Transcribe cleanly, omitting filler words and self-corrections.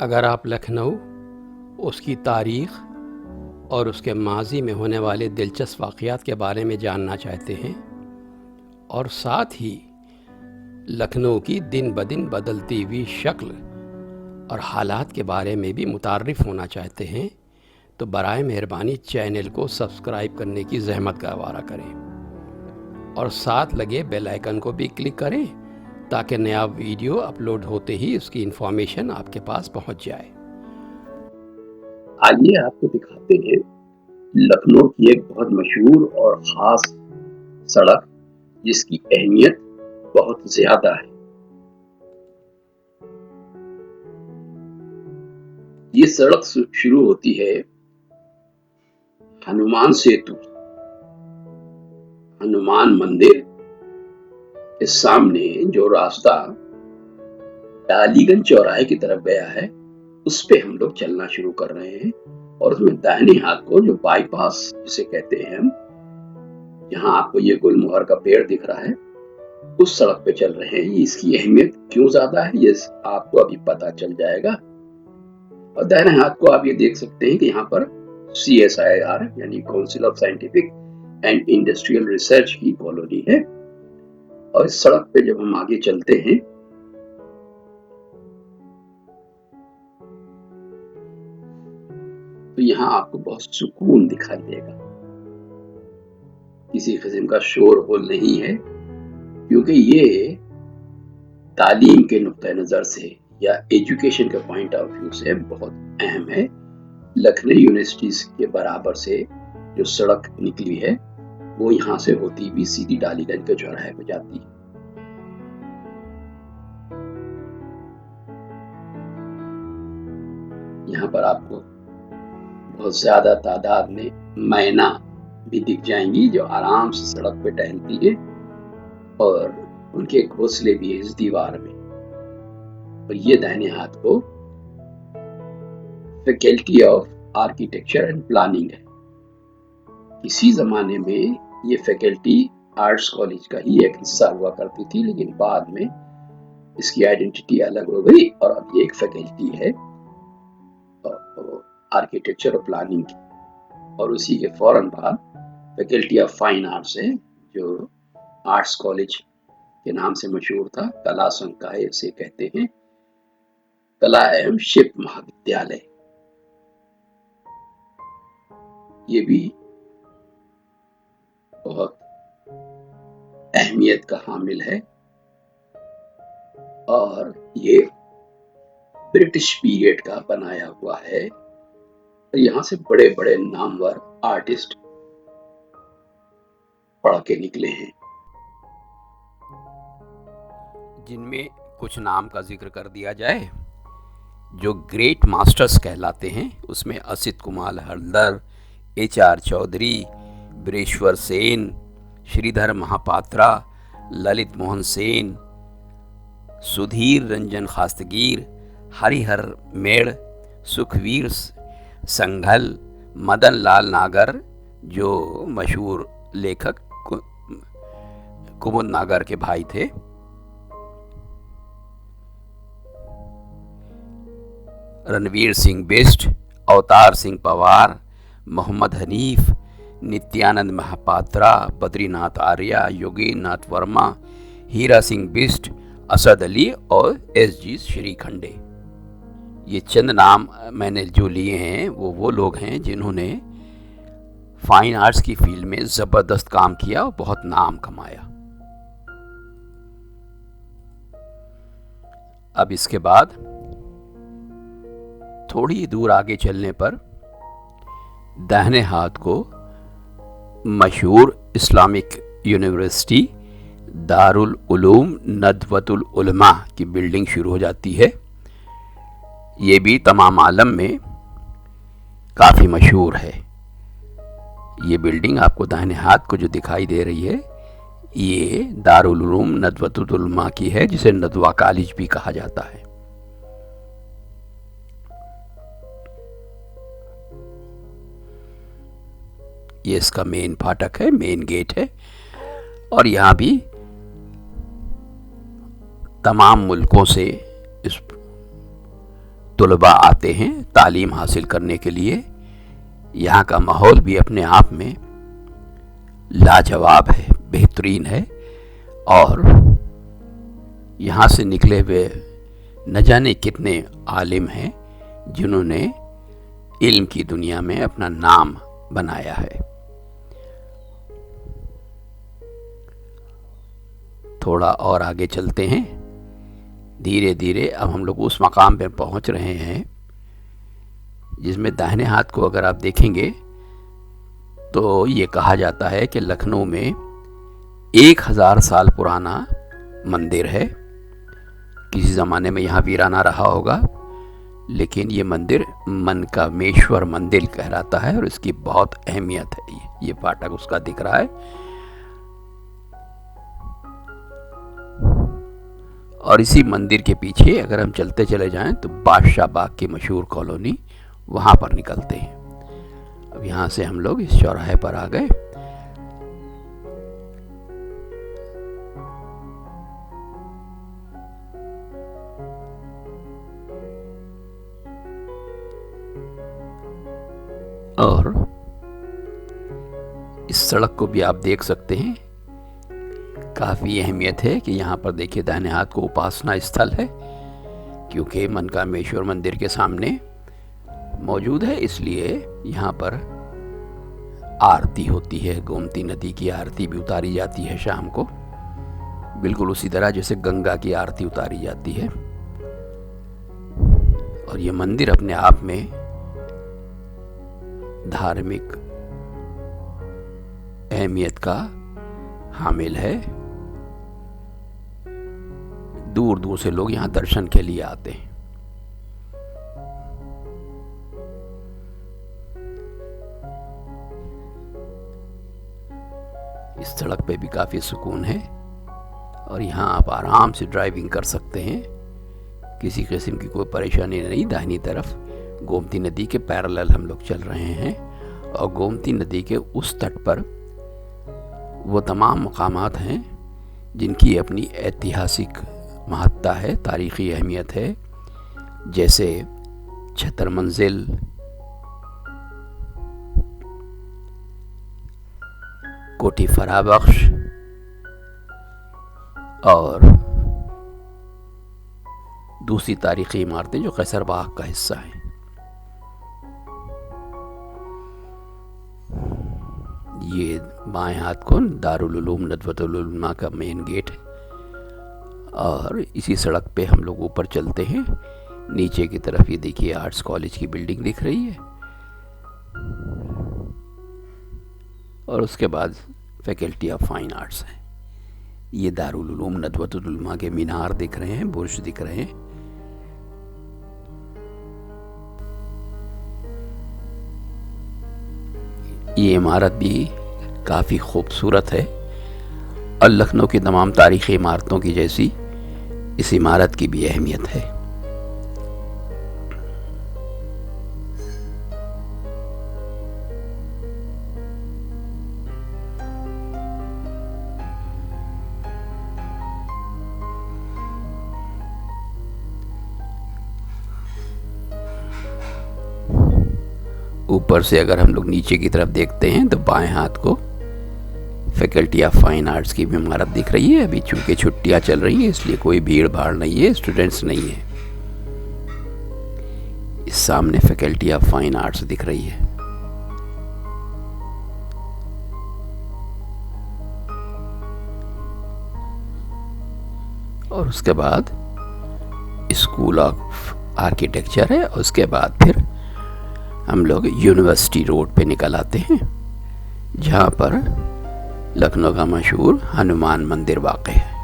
अगर आप लखनऊ, उसकी तारीख़ और उसके माज़ी में होने वाले दिलचस्प वाक़यात के बारे में जानना चाहते हैं और साथ ही लखनऊ की दिन ब दिन बदलती हुई शक्ल और हालात के बारे में भी मुतार्रिफ़ होना चाहते हैं, तो बराए मेहरबानी चैनल को सब्सक्राइब करने की ज़हमत गवारा करें और साथ लगे बेल आइकन को भी क्लिक करें ताकि नया वीडियो अपलोड होते ही उसकी इन्फॉर्मेशन आपके पास पहुंच जाए। आइए आपको दिखाते हैं लखनऊ की एक बहुत मशहूर और ख़ास सड़क जिसकी अहमियत बहुत ज़्यादा है। ये सड़क शुरू होती है हनुमान सेतु, हनुमान मंदिर के सामने जो रास्ता डालीगंज चौराहे की तरफ गया है, उस पे हम लोग चलना शुरू कर रहे हैं और उसमें दाहिने हाथ को जो बाईपास जिसे कहते हैं हम, जहाँ आपको ये गुलमोहर का पेड़ दिख रहा है, उस सड़क पे चल रहे हैं। इसकी अहमियत क्यों ज्यादा है ये आपको अभी पता चल जाएगा। और दाहिने हाथ को आप ये देख सकते हैं कि यहाँ पर CSIR यानी council of scientific and industrial research की कॉलोनी है। और इस सड़क पे जब हम आगे चलते हैं तो यहाँ आपको बहुत सुकून दिखाई देगा। किसी किस्म का शोर होल नहीं है, क्योंकि ये तालीम के नुक्ता नजर से या एजुकेशन के पॉइंट ऑफ व्यू से बहुत अहम है। लखनऊ यूनिवर्सिटी के बराबर से जो सड़क निकली है वो यहाँ से होती हुई सीधी डालीगंज के चौराहे पे जाती है। यहाँ पर आपको बहुत ज्यादा तादाद में मैना भी दिख जाएंगी जो आराम से सड़क पे टहलती है और उनके घोंसले भी है इस दीवार में। और ये दाहिने हाथ को faculty of architecture and planning है। इसी जमाने में ये फैकल्टी आर्ट्स कॉलेज का ही एक हिस्सा हुआ करती थी, लेकिन बाद में इसकी आइडेंटिटी अलग हो गई और अब ये एक फैकल्टी है आर्किटेक्चर और प्लानिंग की। और उसी के फौरन बाद फैकल्टी ऑफ फाइन आर्ट्स है जो आर्ट्स कॉलेज के नाम से मशहूर था, कला संकाय इसे कहते हैं, कला एवं शिल्प महाविद्यालय। ये भी बहुत अहमियत का हामिल है और ये ब्रिटिश पीरियड का बनाया हुआ है। यहाँ से बड़े बड़े नामवर आर्टिस्ट पढ़ के निकले हैं, जिनमें कुछ नाम का जिक्र कर दिया जाए। जो ग्रेट मास्टर्स कहलाते हैं उसमें असित कुमार हल्दर, HR चौधरी, ब्रेश्वर सेन, श्रीधर महापात्रा, ललित मोहन सेन, सुधीर रंजन खास्तगीर, हरिहर मेड़, सुखवीर संघल, मदन लाल नागर जो मशहूर लेखक कुमुद नागर के भाई थे, रणवीर सिंह बिष्ट, अवतार सिंह पवार, मोहम्मद हनीफ, नित्यानंद महापात्रा, बद्रीनाथ आर्या, योगेंद्र नाथ वर्मा, हीरा सिंह बिष्ट, असद अली और SG श्रीखंडे। ये चंद नाम मैंने जो लिए हैं वो लोग हैं जिन्होंने फाइन आर्ट्स की फील्ड में ज़बरदस्त काम किया और बहुत नाम कमाया। अब इसके बाद थोड़ी दूर आगे चलने पर दाहिने हाथ को मशहूर इस्लामिक यूनिवर्सिटी दारुल उलूम नदवतुल उलमा की बिल्डिंग शुरू हो जाती है। ये भी तमाम आलम में काफ़ी मशहूर है। ये बिल्डिंग आपको दाहिने हाथ को जो दिखाई दे रही है ये दारुल उलूम नदवतुल उलमा की है, जिसे नदवा कॉलेज भी कहा जाता है। ये इसका मेन फाटक है, मेन गेट है और यहाँ भी तमाम मुल्कों से इस तलबा आते हैं तालीम हासिल करने के लिए। यहाँ का माहौल भी अपने आप में लाजवाब है, बेहतरीन है। और यहाँ से निकले हुए न जाने कितने आलिम हैं जिन्होंने इल्म की दुनिया में अपना नाम बनाया है। थोड़ा और आगे चलते हैं। धीरे धीरे अब हम लोग उस मकाम पर पहुंच रहे हैं जिसमें दाहिने हाथ को अगर आप देखेंगे तो ये कहा जाता है कि लखनऊ में 1000 साल पुराना मंदिर है। किसी ज़माने में यहाँ वीराना रहा होगा, लेकिन ये मंदिर मनकामेश्वर मंदिर कहलाता है और इसकी बहुत अहमियत है। ये फाटक उसका दिख रहा है। और इसी मंदिर के पीछे अगर हम चलते चले जाएं तो बादशाह बाग की मशहूर कॉलोनी, वहाँ पर निकलते हैं। अब यहाँ से हम लोग इस चौराहे पर आ गए। और इस सड़क को भी आप देख सकते हैं, काफ़ी अहमियत है कि यहाँ पर देखिए दाहिने हाथ को उपासना स्थल है, क्योंकि मनकामेश्वर मंदिर के सामने मौजूद है, इसलिए यहाँ पर आरती होती है। गोमती नदी की आरती भी उतारी जाती है शाम को, बिल्कुल उसी तरह जैसे गंगा की आरती उतारी जाती है। और ये मंदिर अपने आप में धार्मिक अहमियत का हामिल है। दूर दूर से लोग यहाँ दर्शन के लिए आते हैं। इस सड़क पे भी काफ़ी सुकून है और यहाँ आप आराम से ड्राइविंग कर सकते हैं, किसी किस्म की कोई परेशानी नहीं। दाहिनी तरफ गोमती नदी के पैरेलल हम लोग चल रहे हैं और गोमती नदी के उस तट पर वो तमाम मकामात हैं जिनकी अपनी ऐतिहासिक महत्ता है, तारीख़ी अहमियत है, जैसे छतर मंजिल, कोठी फराबख्श और दूसरी तारीख़ी इमारतें जो कैसरबाग का हिस्सा हैं। ये बाएं हाथ को दारुल उलूम नदवतुल उलमा का मेन गेट है और इसी सड़क पे हम लोग ऊपर चलते हैं। नीचे की तरफ ये देखिए आर्ट्स कॉलेज की बिल्डिंग दिख रही है और उसके बाद फैकल्टी ऑफ फाइन आर्ट्स है। ये दारुल उलूम नदवतुल उलमा के मीनार दिख रहे हैं, बुर्ज दिख रहे हैं। ये इमारत भी काफ़ी खूबसूरत है और लखनऊ की तमाम तारीख़ी इमारतों की जैसी इस इमारत की भी अहमियत है। ऊपर से अगर हम लोग नीचे की तरफ देखते हैं तो बाएं हाथ को फैकल्टी ऑफ फाइन आर्ट्स की भी इमारत दिख रही है। अभी चूंकि छुट्टियां चल रही हैं इसलिए कोई भीड़ भाड़ नहीं है, स्टूडेंट्स नहीं है। इस सामने फैकल्टी ऑफ फाइन आर्ट्स दिख रही है। और उसके बाद स्कूल ऑफ आर्किटेक्चर है। उसके बाद फिर हम लोग यूनिवर्सिटी रोड पे निकल आते हैं जहाँ पर लखनऊ का मशहूर हनुमान मंदिर वाक़ है।